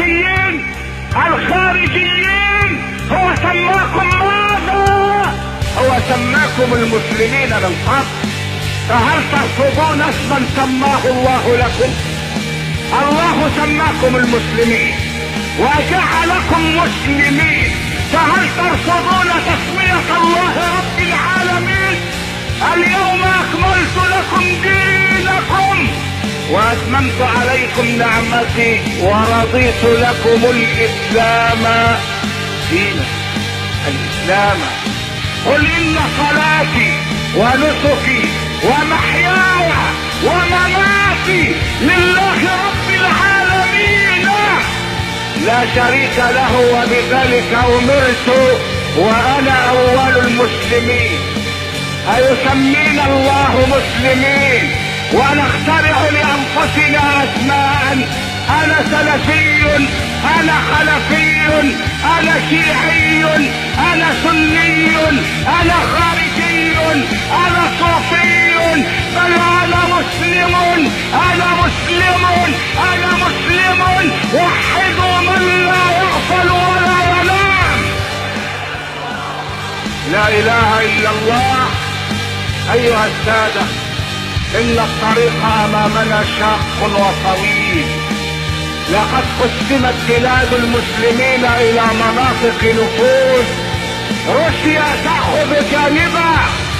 الخارجيين الخارجيين. هو سماكم ماذا؟ هو سماكم المسلمين من قبل، فهل ترفضون اسما سماه الله لكم؟ الله سماكم المسلمين وجعلكم مسلمين، فهل ترفضون تسمية الله رب العالمين؟ اليوم اكملت لكم دينكم واتممت عليكم نعمتي ورضيت لكم الاسلام دينا. الاسلام. قل ان صلاتي ونسكي ومحياي ومماتي لله رب العالمين لا شريك له وبذلك امرت وانا اول المسلمين. ايسمينا الله مسلمين ونخترع لانفسنا اسماء؟ انا سلفي، انا خلفي، انا شيعي، انا سني، انا خارجي، انا صوفي، بل انا مسلم، انا مسلم، انا مسلم. وحدوا من لا يغفل ولا ينام. لا اله الا الله. ايها السادة، ان الطريق امامنا شاق وطويل. لقد قسمت بلاد المسلمين الى مناطق نفوذ. روسيا تأخذ جانبها